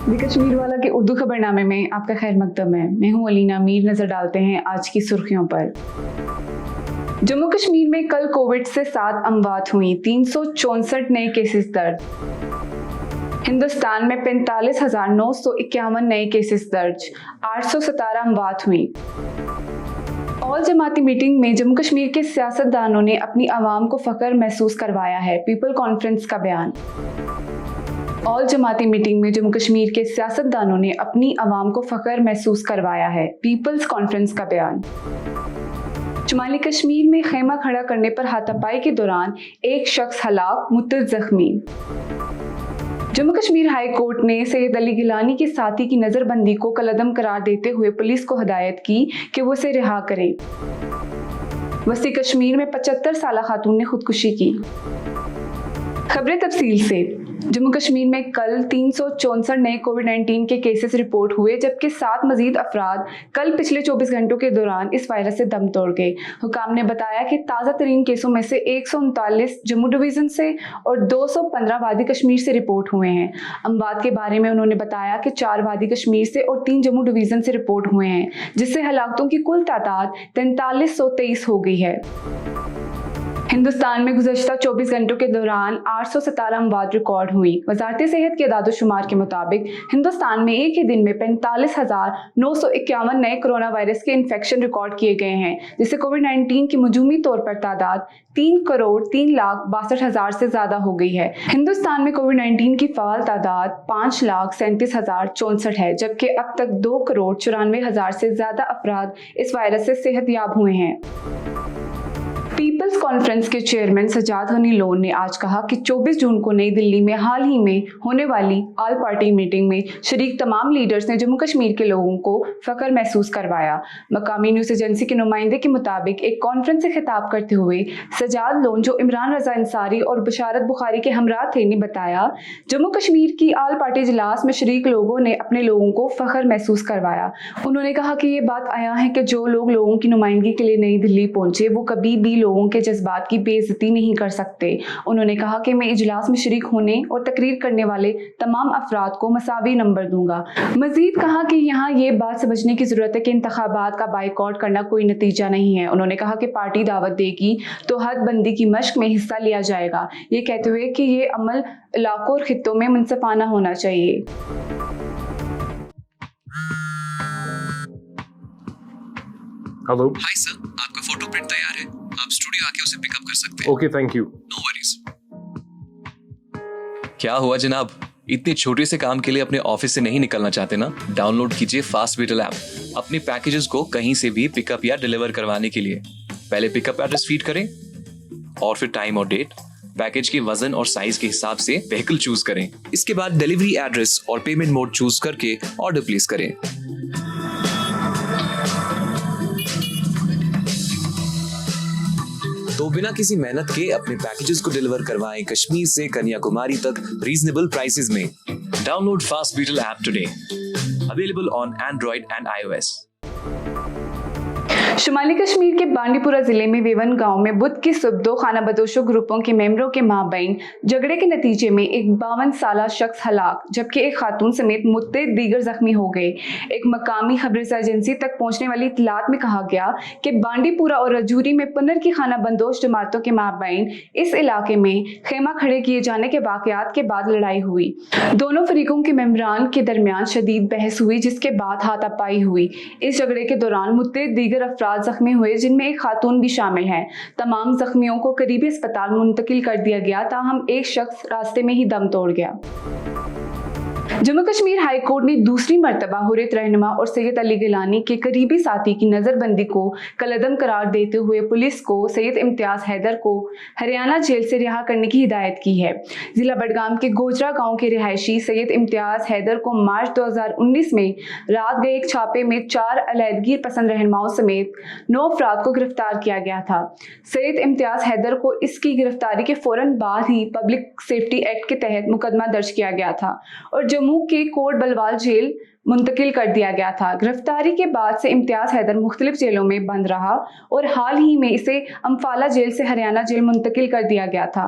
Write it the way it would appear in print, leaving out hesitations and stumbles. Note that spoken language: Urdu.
دی کشمیر والا کے اردو خبرنامے میں آپ کا خیر مقدم ہے۔ میں ہوں علینا میر۔ نظر ڈالتے ہیں آج کی سرخیوں پر۔ جموں کشمیر میں کل کووڈ سے 7 اموات ہوئیں، 364 نئے کیسز درج۔ ہندوستان میں 45,951 نئے کیسز درج، 817 اموات ہوئیں۔ آل جماعتی میٹنگ میں جموں کشمیر کے سیاستدانوں نے اپنی عوام کو فخر محسوس کروایا ہے، پیپل کانفرنس کا بیان۔ آل جماعتی میٹنگ میں جموں کشمیر کے سیاستدانوں نے اپنی عوام کو فخر محسوس کروایا ہے، پیپلز کانفرنس کا بیان۔ شمالی کشمیر میں خیمہ کھڑا کرنے پر ہاتھا پائی کے دوران ایک شخص ہلاک، متعدد زخمی۔ جموں کشمیر ہائی کورٹ نے سید علی گیلانی کے ساتھی کی نظر بندی کو کالعدم قرار دیتے ہوئے پولیس کو ہدایت کی کہ وہ اسے رہا کرے۔ وسطی کشمیر میں 75 سالہ خاتون نے خودکشی کی۔ خبریں تفصیل سے۔ جموں کشمیر میں کل 364 نئے کووڈ-19 کے کیسز رپورٹ ہوئے، جبکہ 7 مزید افراد کل پچھلے 24 گھنٹوں کے دوران اس وائرس سے دم توڑ گئے۔ حکام نے بتایا کہ تازہ ترین کیسوں میں سے 139 جموں ڈویژن سے اور 215 وادی کشمیر سے رپورٹ ہوئے ہیں۔ اموات کے بارے میں انہوں نے بتایا کہ 4 وادی کشمیر سے اور 3 جموں ڈویژن سے رپورٹ ہوئے ہیں، جس سے ہلاکتوں کی کل تعداد 4323 ہو گئی ہے۔ ہندوستان میں گزشتہ 24 گھنٹوں کے دوران 817 اموات ریکارڈ ہوئی۔ وزارت صحت کے اعداد و شمار کے مطابق ہندوستان میں ایک ہی دن میں 45,951 نئے کرونا وائرس کے انفیکشن ریکارڈ کیے گئے ہیں، جس سے کووڈ-19 کی مجموعی طور پر تعداد 3,03,62,000 سے زیادہ ہو گئی ہے۔ ہندوستان میں کووڈ-19 کی فعال تعداد 5,37,064 ہے، جبکہ اب تک 2,94,000 سے زیادہ افراد اس وائرس سے صحت یاب ہوئے ہیں۔ پیپلز کانفرنس کے چیئرمین سجاد غنی لون نے آج کہا کہ 24 جون کو نئی دلی میں حال ہی میں ہونے والی آل پارٹی میٹنگ میں شریک تمام لیڈرز نے جموں کشمیر کے لوگوں کو فخر محسوس کروایا۔ مقامی نیوز ایجنسی کے نمائندے کے مطابق ایک کانفرنس سے خطاب کرتے ہوئے سجاد لون، جو عمران رضا انصاری اور بشارت بخاری کے ہمراہ تھے، نے بتایا جموں کشمیر کی آل پارٹی اجلاس میں شریک لوگوں نے اپنے لوگوں کو فخر محسوس کروایا۔ انہوں نے کہا کہ یہ بات عیاں ہے کہ جو لوگ لوگوں کی نمائندگی کے لیے نئی دلی پہنچے، وہ کبھی بھی لوگوں کے جذبات کی بے عزتی نہیں کر سکتے۔ انہوں نے کہا کہ میں اجلاس میں شریک ہونے اور تقریر کرنے والے تمام افراد کو مساوی نمبر دوں گا۔ مزید کہا کہ یہاں یہ بات سمجھنے کی ضرورت ہے کہ انتخابات کا بائیکاٹ کرنا کوئی نتیجہ نہیں ہے۔ انہوں نے کہا کہ پارٹی دعوت دے گی تو حد بندی کی مشق میں حصہ لیا جائے گا، یہ کہتے ہوئے کہ یہ عمل علاقوں اور خطوں میں منصفانہ ہونا چاہیے۔ ہلو، ہائی سر، آپ کا فوٹو پرنٹ تیار ہے، آپ اسٹوڈیو آ کے اسے پک اپ کر سکتے ہیں۔ Okay, thank you. No worries. کیا ہوا جناب؟ اتنے چھوٹے سے کام کے لیے اپنے آفس سے نہیں نکلنا چاہتے نا؟ ڈاؤن لوڈ کیجیے فاسٹ ویٹل ایپ اپنے پیکیجز کو کہیں سے بھی پک اپ یا ڈیلیور کروانے کے لیے۔ پہلے پک اپ ایڈریس فیڈ کریں اور پھر ٹائم اور ڈیٹ، پیکیج کے وزن اور سائز کے حساب سے وہیکل چوز کریں۔ اس کے بعد ڈیلیوری ایڈریس اور پیمنٹ موڈ چوز کر کے آرڈر پلیس کریں۔ تو بنا کسی محنت کے اپنے پیکیجز کو ڈیلیور کروائیں کشمیر سے کنیا کماری تک ریزنیبل پرائسز میں۔ Download fast battle app today, available on Android and I O S. شمالی کشمیر کے بانڈی پورہ ضلع میں ویون گاؤں میں بدھ کی صبح 2 خانہ بدوشوں گروپوں کے ممبروں کے مابین جھگڑے کے نتیجے میں ایک 52 سالہ شخص ہلاک، جبکہ ایک خاتون سمیت متعدد دیگر زخمی ہو گئے۔ ایک مقامی خبر رساں ایجنسی تک پہنچنے والی اطلاعات میں کہا گیا کہ بانڈی پورہ اور رجوری میں پنر کی خانہ بدوش جماعتوں کے مابین اس علاقے میں خیمہ کھڑے کیے جانے کے واقعات کے بعد لڑائی ہوئی۔ دونوں فریقوں کے ممبران کے درمیان شدید بحث ہوئی، جس کے بعد ہاتھا پائی ہوئی۔ اس جھگڑے کے دوران متعدد دیگر افراد زخمی ہوئے، جن میں ایک خاتون بھی شامل ہے۔ تمام زخمیوں کو قریبی اسپتال منتقل کر دیا گیا، تاہم ایک شخص راستے میں ہی دم توڑ گیا۔ جموں کشمیر ہائی کورٹ نے دوسری مرتبہ حریت رہنما اور سید علی گیلانی کے قریبی ساتھی کی نظر بندی کو کالعدم قرار دیتے ہوئے پولیس کو سید امتیاز حیدر کو ہریانہ جیل سے رہا کرنے کی ہدایت کی ہے۔ ضلع بڈگام کے گوجرا گاؤں کے رہائشی سید امتیاز حیدر کو مارچ 2019 میں رات گئے ایک چھاپے میں 4 علیحدگی پسند رہنماؤں سمیت 9 افراد کو گرفتار کیا گیا تھا۔ سید امتیاز حیدر کو اس کی گرفتاری کے فوراً بعد ہی پبلک سیفٹی ایکٹ کے تحت مقدمہ درج کیا گیا تھا اور جموں کے کوٹ بلوال جیل منتقل کر دیا گیا تھا۔ گرفتاری کے بعد سے امتیاز حیدر مختلف جیلوں میں بند رہا اور حال ہی میں اسے امفالہ جیل سے ہریانہ جیل منتقل کر دیا گیا تھا۔